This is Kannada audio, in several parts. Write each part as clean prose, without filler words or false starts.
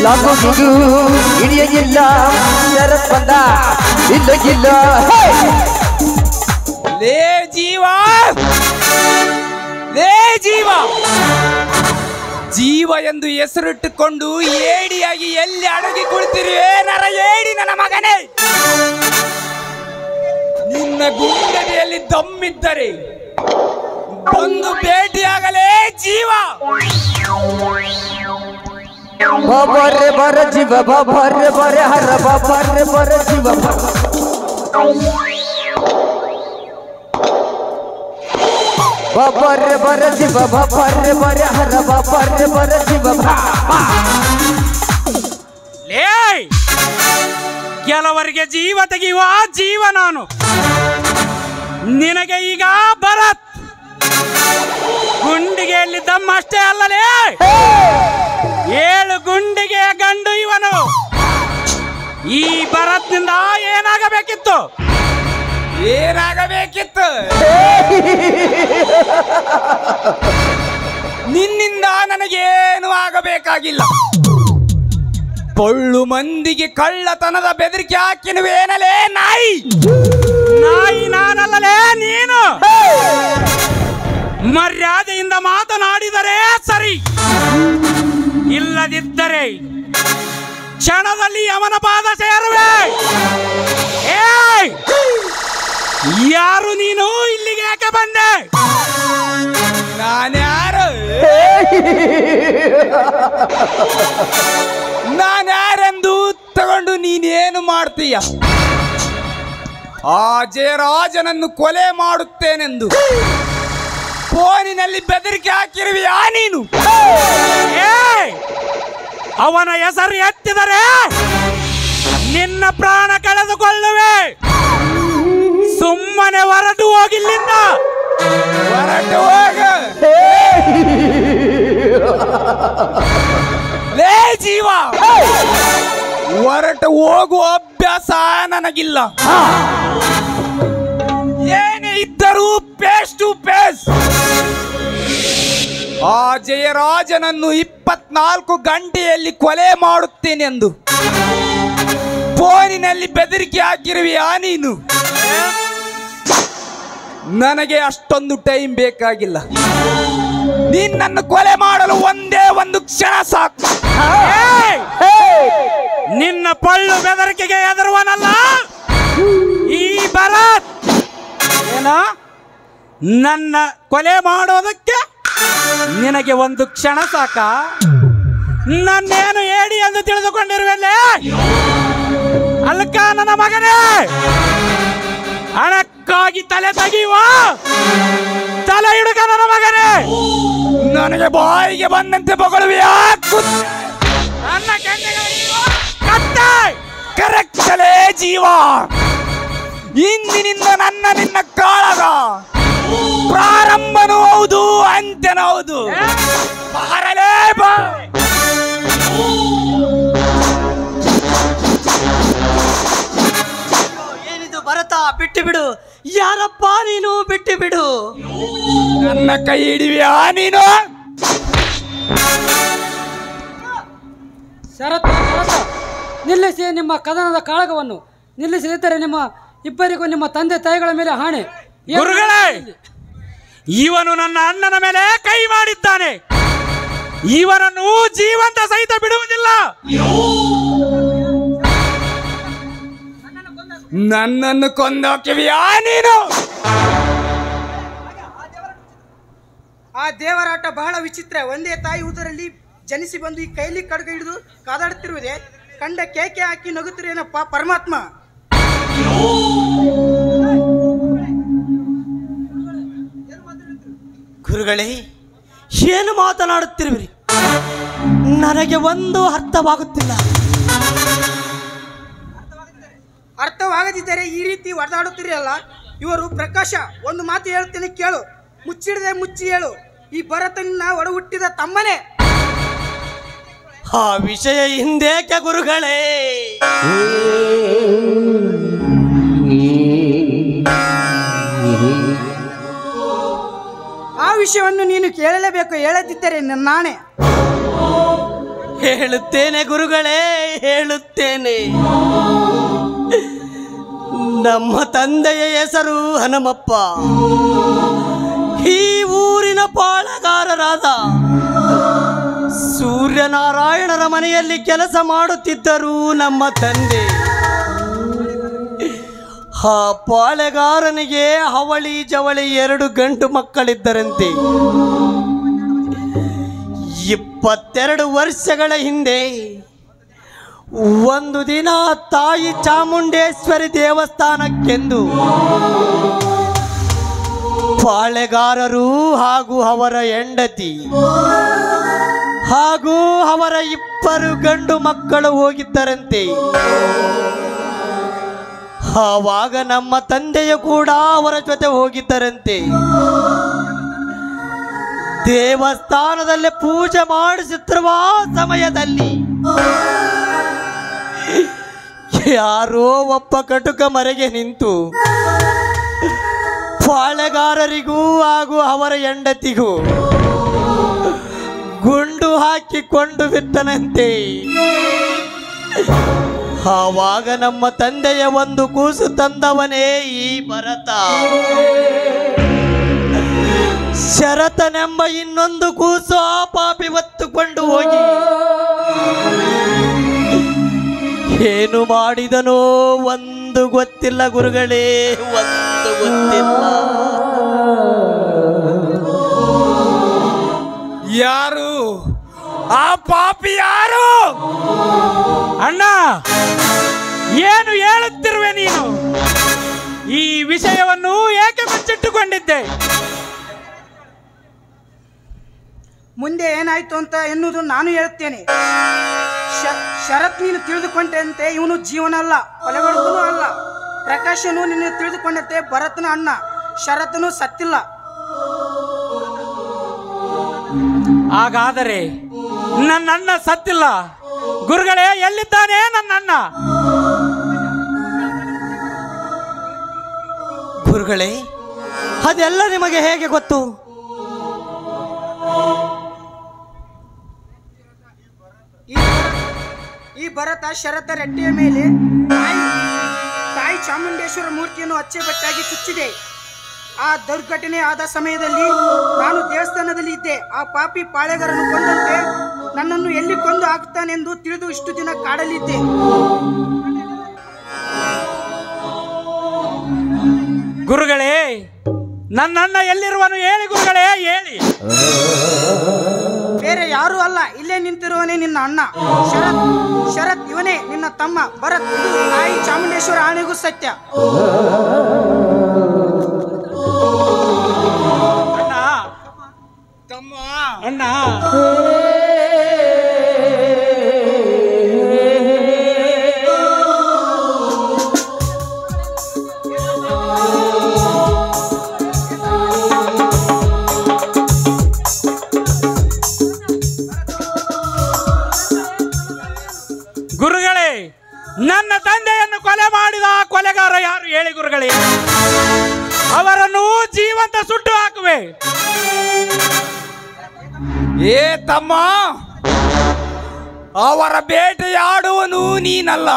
ಲಾಗೋಗಿಗೂ ಹಿಡಿಯಿಲ್ಲ ಶರತ್ ಬಂದ ಇಲ್ಲ ಲೇ ಜೀವ ಲೇ ಜೀವ ಜೀವ ಎಂದು ಹೆಸರಿಟ್ಟುಕೊಂಡು ಏಡಿಯಾಗಿ ಎಲ್ಲಿ ಅಡಗಿ ಕುಳಿತಿರುವೆ ನರ ಏಡಿ ನನ್ನ ಮಗನೇ. ನಿನ್ನ ಗುಂಡನೆಯಲ್ಲಿ ದಮ್ಮಿದ್ದರೆ ಒಂದು ಭೇಟಿಯಾಗಲೇ ಜೀವ. ಬಾಬಾರೆ ಬರ ಜೀವ ಬಾಬಾರೆ ಬರ ಹರ ಬಾಬಾರೆ ಬರ ಜೀವ ಬಾಬಾರೆ ಬರ ಜೀವ ಬಾಬಾರೆ ಬರ ಹರ ಬಾಬಾರೆ ಬರ ಜೀವ. ಲೇ ಕೆಲವರಿಗೆ ಜೀವ ತೆಗೆಯುವ ಜೀವ ನಾನು. ನಿನಗೆ ಈಗ ಭರತ್ ಗುಂಡಿಗೆಯಲ್ಲಿ ದಮ್ಮ ಅಷ್ಟೇ ಅಲ್ಲಲೇ, 7 ಗುಂಡಿಗೆಯ ಗಂಡು ಇವನು. ಈ ಭರತ್ನಿಂದ ಏನಾಗಬೇಕಿತ್ತು ನಿನ್ನಿಂದ ನನಗೇನು ಆಗಬೇಕಾಗಿಲ್ಲ. ಪೊಳ್ಳು ಮಂದಿಗೆ ಕಳ್ಳತನದ ಬೆದರಿಕೆ ಹಾಕಿನುವೇನಲೇ ನಾಯಿ ನಾನಲ್ಲಲೇ ನೀನು. ಮರ್ಯಾದೆಯಿಂದ ಮಾತನಾಡಿದರೆ ಸರಿ, ಇಲ್ಲದಿದ್ದರೆ ಕ್ಷಣದಲ್ಲಿ ಅವನ ಪಾದ ಸೇರುವೆ. ಯಾರು ನೀನು? ಇಲ್ಲಿಗೆ ಯಾಕೆ ಬಂದೆ? ನಾನ್ಯಾರು ನಾನ್ಯಾರೆಂದು ತಗೊಂಡು ನೀನೇನು ಮಾಡ್ತೀಯ? ಆ ಜಯರಾಜನನ್ನು ಕೊಲೆ ಮಾಡುತ್ತೇನೆಂದು ಫೋನಿನಲ್ಲಿ ಬೆದರಿಕೆ ಹಾಕಿರುವೆಯಾ ನೀನು? ಅವನ ಹೆಸರು ಎತ್ತಿದರೆ ನಿನ್ನ ಪ್ರಾಣ ಕಳೆದುಕೊಳ್ಳುವೆ. ಸುಮ್ಮನೆ ಹೊರಟು ಹೋಗಿಲ್ಲಿಂದ, ಹೊರಟು ಹೋಗ. ಲೇ ಜೀವ, ಹೊರಟು ಹೋಗುವ ಅಭ್ಯಾಸ ನನಗಿಲ್ಲ. ಏನೇ ಇದ್ದರೂ ಫೇಸ್ ಟು ಫೇಸ್. ಆ ಜಯರಾಜನನ್ನು 24 ಗಂಟೆಯಲ್ಲಿ ಕೊಲೆ ಮಾಡುತ್ತೇನೆಂದು ಫೋನಿನಲ್ಲಿ ಬೆದರಿಕೆ ಹಾಕಿರುವೆಯಾ ನೀನು? ನನಗೆ ಅಷ್ಟೊಂದು ಟೈಮ್ ಬೇಕಾಗಿಲ್ಲ. ನಿನ್ನನ್ನು ಕೊಲೆ ಮಾಡಲು ಒಂದೇ ಒಂದು ಕ್ಷಣ ಸಾಕು. ನಿನ್ನ ಪಳ್ಳು ಬೆದರಿಕೆಗೆ ಹೆದರುವನಲ್ಲ ಈ ಭರತ್. ಏನ ನನ್ನ ಕೊಲೆ ಮಾಡೋದಕ್ಕೆ ನಿನಗೆ ಒಂದು ಕ್ಷಣ ಸಾಕ? ನನ್ನೇನು ಏಡಿ ಎಂದು ತಿಳಿದುಕೊಂಡಿರುವಲ್ಲೇ ಅಲ್ಕ ನನ್ನ ಮಗನೇ. ಹಣಕ್ಕಾಗಿ ತಲೆ ತೆಗೆಯುವ ತಲೆ ಹಿಡುಕ ನನ್ನ ಮಗನೇ. ನನಗೆ ಬಾಯಿಗೆ ಬಂದಂತೆ ಬಗಳುವೆಯಾ? ನನ್ನ ಕರೆಕ್ಟಲೇ ಜೀವ. ಇಂದಿನಿಂದ ನಿನ್ನ ಕಾಳಗ ಪ್ರಾರಂಭನೂ ಹೌದು ಅಂತ್ಯನೂ ಹೌದು. ಬಾರಲೇ ಬಾ. ಏನಿದು ಭರತ? ಬಿಟ್ಟು ಬಿಡು. ಯಾರಪ್ಪ ನೀನು? ಬಿಟ್ಟು ಬಿಡು. ನನ್ನ ಕೈ ಹಿಡಿವಿಯಾ ನೀನು? ಶರತ್ ನಿಲ್ಲಿಸಿ ನಿಮ್ಮ ಕದನದ ಕಾಳಗವನ್ನು. ನಿಲ್ಲಿಸದಿದ್ದರೆ ನಿಮ್ಮ ಇಬ್ಬರಿಗೂ ನಿಮ್ಮ ತಂದೆ ತಾಯಿಗಳ ಮೇಲೆ ಹಾಣೆ. ಗುರುಗಳೇ, ಇವನು ನನ್ನ ಅಣ್ಣನ ಮೇಲೆ ಕೈ ಮಾಡಿದ್ದಾನೆ. ಇವನನ್ನು ಜೀವಂತ ಸಹಿತ ಬಿಡುವುದಿಲ್ಲ. ನನ್ನನ್ನು ಕೊಂದೋಕಿವಿಯಾ ನೀನು? ಆ ದೇವರಾಟ ಬಹಳ ವಿಚಿತ್ರ. ಒಂದೇ ತಾಯಿ ಉದರಲ್ಲಿ ಜನಿಸಿ ಬಂದು ಈ ಕೈಲಿ ಕಡ್ಗ ಹಿಡಿದು ಕಾದಾಡುತ್ತಿರುವುದೇ ಕಂಡ ಕೇಕೆ ಹಾಕಿ ನಗುತ್ತಿರೇನಪ್ಪ ಪರಮಾತ್ಮ. ಗುರುಗಳೇ, ಏನು ಮಾತನಾಡುತ್ತಿರುವಿರಿ? ನನಗೆ ಒಂದು ಅರ್ಥವಾಗುತ್ತಿಲ್ಲ. ಅರ್ಥವಾಗದಿದ್ದರೆ ಈ ರೀತಿ ಒಡೆದಾಡುತ್ತಿರಲ್ಲ. ಇವರು ಪ್ರಕಾಶ. ಒಂದು ಮಾತು ಹೇಳ್ತೇನೆ ಕೇಳು, ಮುಚ್ಚಿಡದೆ ಮುಚ್ಚಿ ಹೇಳು. ಈ ಭರತನ ಒಡ ಹುಟ್ಟಿದ ತಮ್ಮನೇ. ಆ ವಿಷಯ ಹಿಂದೇಕೆ ಗುರುಗಳೇ? ಆ ವಿಷಯವನ್ನು ನೀನು ಕೇಳಲೇಬೇಕು. ಹೇಳದಿದ್ದರೆ ನಾನೇ ಹೇಳುತ್ತೇನೆ ಗುರುಗಳೇ, ಹೇಳುತ್ತೇನೆ. ನಮ್ಮ ತಂದೆಯ ಹೆಸರು ಹನುಮಪ್ಪ. ಈ ಊರಿನ ಪಾಳಗಾರರಾದ ಸೂರ್ಯನಾರಾಯಣರ ಮನೆಯಲ್ಲಿ ಕೆಲಸ ಮಾಡುತ್ತಿದ್ದರು ನಮ್ಮ ತಂದೆ. ಆ ಪಾಳೆಗಾರನಿಗೆ ಅವಳಿ ಜವಳಿ 2 ಗಂಡು ಮಕ್ಕಳಿದ್ದರಂತೆ. 22 ವರ್ಷಗಳ ಹಿಂದೆ ಒಂದು ದಿನ ತಾಯಿ ಚಾಮುಂಡೇಶ್ವರಿ ದೇವಸ್ಥಾನಕ್ಕೆಂದು ಪಾಳೆಗಾರರು ಹಾಗೂ ಅವರ ಹೆಂಡತಿ ಹಾಗೂ ಅವರ 2 ಗಂಡು ಮಕ್ಕಳು ಹೋಗಿದ್ದರಂತೆ. ಆವಾಗ ನಮ್ಮ ತಂದೆಯು ಕೂಡ ಅವರ ಜೊತೆ ಹೋಗಿದ್ದರಂತೆ. ದೇವಸ್ಥಾನದಲ್ಲಿ ಪೂಜೆ ಮಾಡಿಸುತ್ತಿರುವ ಸಮಯದಲ್ಲಿ ಯಾರೋ ಒಬ್ಬ ಕಟುಕ ಮರೆಗೆ ನಿಂತು ಪಾಳೆಗಾರರಿಗೂ ಹಾಗೂ ಅವರ ಹೆಂಡತಿಗೂ ಗುಂಡು ಹಾಕಿಕೊಂಡು ಬಿಟ್ಟನಂತೆ. ಆವಾಗ ನಮ್ಮ ತಂದೆಯ ಒಂದು ಕೂಸು ತಂದವನೇ ಈ ಭರತ. ಶರತನೆಂಬ ಇನ್ನೊಂದು ಕೂಸು ಆ ಪಾಪಿ ಹೊತ್ತುಕೊಂಡು ಹೋಗಿ ಏನು ಮಾಡಿದನೋ ಒಂದು ಗೊತ್ತಿಲ್ಲ ಗುರುಗಳೇ, ಒಂದು ಗೊತ್ತಿಲ್ಲ. ಯಾರು ಆ ಪಾಪಿ? ಯಾರು? ಅಣ್ಣ, ಏನು ಹೇಳುತ್ತಿರುವೆ ನೀನು? ಈ ವಿಷಯವನ್ನು ಏಕೆ ಮುಚ್ಚಿಟ್ಟುಕೊಂಡಿದ್ದೆ? ಮುಂದೆ ಏನಾಯ್ತು ಅಂತ ಎನ್ನುವುದು ನಾನು ಹೇಳುತ್ತೇನೆ. ಶರತ್ ನೀನು ತಿಳಿದುಕೊಂಡಂತೆ ಇವನು ಜೀವನ ಅಲ್ಲ, ಕೊಲೆಗಡುಕನೂ ಅಲ್ಲ. ಪ್ರಕಾಶನು ನಿನ್ನ ತಿಳಿದುಕೊಂಡಂತೆ ಭರತನ ಅಣ್ಣ. ಶರತ್ನು ಸತ್ತಿಲ್ಲ. ಹಾಗಾದರೆ ನನ್ನ ಅಣ್ಣ ಸತ್ತಿಲ್ಲ. ಗುರುಗಳೇ, ಎಲ್ಲಿದ್ದಾನೆ ನನ್ನ ಅಣ್ಣ? ಗುರುಗಳೇ, ಅದೆಲ್ಲ ನಿಮಗೆ ಹೇಗೆ ಗೊತ್ತು? ಈ ಭರತ ಶರತ ರೆಡ್ಡಿಯ ಮೇಲೆ ತಾಯಿ ಚಾಮುಂಡೇಶ್ವರ ಮೂರ್ತಿಯನ್ನು ಅಚ್ಚೆಬಟ್ಟಾಗಿ ಚುಚ್ಚಿದೆ. ಆ ದುರ್ಘಟನೆ ಆದ ಸಮಯದಲ್ಲಿ ನಾನು ದೇವಸ್ಥಾನದಲ್ಲಿ ಇದ್ದೆ. ಆ ಪಾಪಿ ಪಾಳೆಗಾರನು ಕೊಂದಂತೆ ನನ್ನನ್ನು ಎಲ್ಲಿ ಕೊಂದು ಹಾಕ್ತಾನೆಂದು ತಿಳಿದು ಇಷ್ಟು ದಿನ ಕಾಡಲಿದ್ದೆ. ಗುರುಗಳೇ, ನನ್ನ ಅಣ್ಣ ಎಲ್ಲಿರುವನು ಹೇಳಿ ಗುರುಗಳೇ, ಹೇಳಿ. ಬೇರೆ ಯಾರೂ ಅಲ್ಲ, ಇಲ್ಲೇ ನಿಂತಿರುವನೇ ನಿನ್ನ ಅಣ್ಣ ಶರತ್. ಶರತ್ ಇವನೇ ನಿನ್ನ ತಮ್ಮ ಭರತ್. ಇದು ತಾಯಿ ಚಾಮುಂಡೇಶ್ವರ ಆಣೆಗೂ ಸತ್ಯ. ಅಣ್ಣ, ತಮ್ಮ, ಅಣ್ಣ, ಗುರುಗಳೇ, ನನ್ನ ತಂದೆಯನ್ನು ಕೊಲೆ ಮಾಡಿದ ಕೊಲೆಗಾರ ಯಾರು ಹೇಳಿ ಗುರುಗಳೇ? ಅವರನ್ನು ಜೀವಂತ ಸುಟ್ಟು ಹಾಕುವೆ. ಏ ತಮ್ಮ, ಅವರ ಬೇಟೆಯಾಡುವನು ನೀನಲ್ಲ,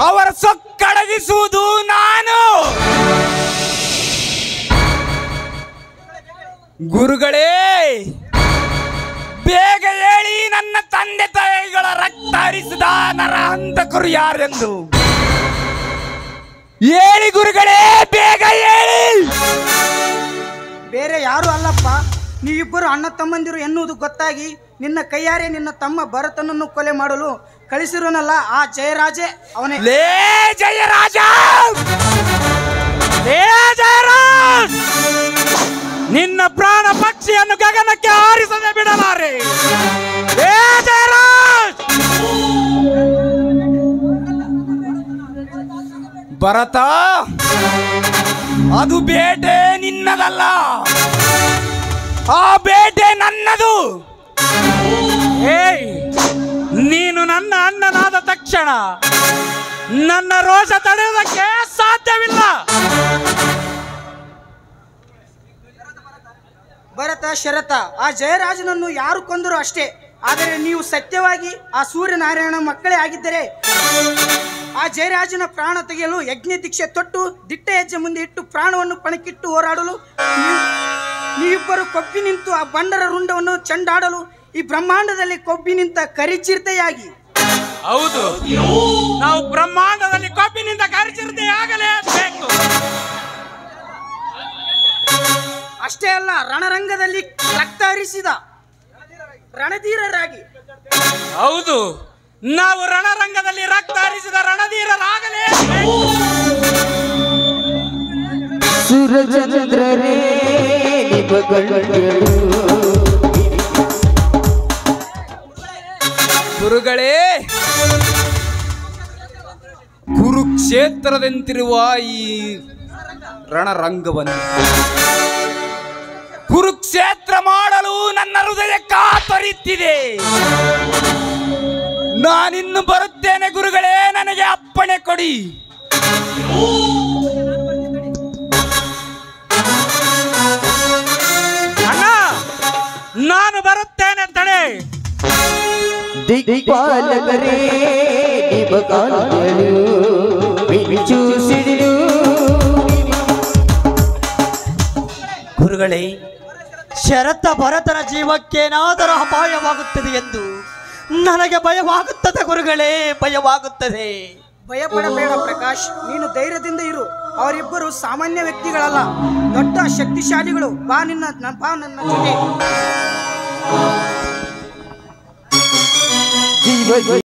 ಅವರ ಸೊಕ್ಕಡಗಿಸುವುದು ನಾನು. ಗುರುಗಳೇ, ಬೇಗ ಹೇಳಿ, ನನ್ನ ತಂದೆ ತಾಯಿಗಳ ರಕ್ತ ಹರಿಸಿದ ನರಹಂತಕರು ಯಾರೆಂದು ಹೇಳಿ ಗುರುಗಳೇ, ಬೇಗ ಹೇಳಿ. ಬೇರೆ ಯಾರು ಅಲ್ಲಪ್ಪ, ನೀವಿಬ್ಬರು ಅಣ್ಣ ತಮ್ಮಂದಿರು ಎನ್ನುವುದು ಗೊತ್ತಾಗಿ ನಿನ್ನ ಕೈಯಾರೆ ನಿನ್ನ ತಮ್ಮ ಭರತನನ್ನು ಕೊಲೆ ಮಾಡಲು ಕಳಿಸಿರೋನಲ್ಲ ಆ ಜಯರಾಜೇ ಅವನೇ. ಲೇ ಜಯರಾಜ, ಲೇ ಜಯರಾಜ್, ನಿನ್ನ ಪ್ರಾಣ ಪಕ್ಷಿಯನ್ನು ಗಗನಕ್ಕೆ ಹಾರಿಸದೆ ಬಿಡಲಾರೆ. ಲೇ ಜಯರಾಜ್, ಭರತ, ಅದು ಬೇಟೆ ನಿನ್ನದಲ್ಲ, ಆ ಬೇಟೆ ನನ್ನದು. ಏಯ್, ನೀನು ನನ್ನ ಅಣ್ಣನಾದ ತಕ್ಷಣ ನನ್ನ ರೋಷ ತಡೆಯುವುದಕ್ಕೆ ಸಾಧ್ಯವಿಲ್ಲ. ಭರತ ಶರತ, ಆ ಜಯರಾಜನನ್ನು ಯಾರು ಕೊಂದರು ಅಷ್ಟೇ. ಆದರೆ ನೀವು ಸತ್ಯವಾಗಿ ಆ ಸೂರ್ಯನಾರಾಯಣ ಮಕ್ಕಳೇ ಆಗಿದ್ದರೆ ಆ ಜಯರಾಜನ ಪ್ರಾಣ ತೆಗೆಯಲು ಯಜ್ಞ ದೀಕ್ಷೆ ತೊಟ್ಟು ದಿಟ್ಟ ಹೆಜ್ಜೆ ಮುಂದೆ ಇಟ್ಟು ಪ್ರಾಣವನ್ನು ಪಣಕ್ಕಿಟ್ಟು ಹೋರಾಡಲು ನೀವಿಬ್ಬರು ಕೊಬ್ಬಿ ನಿಂತು ಆ ಬಂಡರ ರುಂಡವನ್ನು ಚೆಂಡಾಡಲು ಈ ಬ್ರಹ್ಮಾಂಡದಲ್ಲಿ ಕೊಬ್ಬಿ ನಿಂತ ಕರಿಚಿರತೆಯಾಗಿ. ಹೌದು, ನಾವು ಬ್ರಹ್ಮಾಂಡದಲ್ಲಿ ಕೊಬ್ಬಿನಿಂದ ಕರಿಚಿರತೆಯಾಗಲೇಬೇಕು. ಅಷ್ಟೇ ಅಲ್ಲ, ರಣರಂಗದಲ್ಲಿ ರಕ್ತ ಹರಿಸಿದ ರಣಧೀರರಾಗಿ. ಹೌದು, ನಾವು ರಣರಂಗದಲ್ಲಿ ರಕ್ತ ಹರಿಸಿದ ರಣಧೀರರಾಗಲೇಬೇಕು. ಸೂರಜಚಂದ್ರರೇ ಗುರುಗಳೇ, ಕುರುಕ್ಷೇತ್ರದಂತಿರುವ ಈ ರಣರಂಗವನ್ನು ಕುರುಕ್ಷೇತ್ರ ಮಾಡಲು ನನ್ನ ಹೃದಯ ಕಾತರಿತ್ತಿದೆ. ನಾನಿನ್ನು ಬರುತ್ತೇನೆ ಗುರುಗಳೇ, ನನಗೆ ಅಪ್ಪಣೆ ಕೊಡಿ. ಅಣ್ಣ, ನಾನು ಬರುತ್ತೇನೆ ತಡೆ. ದಿಕ್ಪಾಲಕರೇ ಗುರುಗಳೇ, ಶರತ ಭರತನ ಜೀವಕ್ಕೇನಾದರೂ ಅಪಾಯವಾಗುತ್ತದೆ ಎಂದು ನನಗೆ ಭಯವಾಗುತ್ತದೆ ಗುರುಗಳೇ, ಭಯವಾಗುತ್ತದೆ. ಭಯಪಡಬೇಡ ಪ್ರಕಾಶ್, ನೀನು ಧೈರ್ಯದಿಂದ ಇರು. ಅವರಿಬ್ಬರು ಸಾಮಾನ್ಯ ವ್ಯಕ್ತಿಗಳಲ್ಲ, ದೊಡ್ಡ ಶಕ್ತಿಶಾಲಿಗಳು. ಬಾ ನನ್ನ ಜೊತೆ.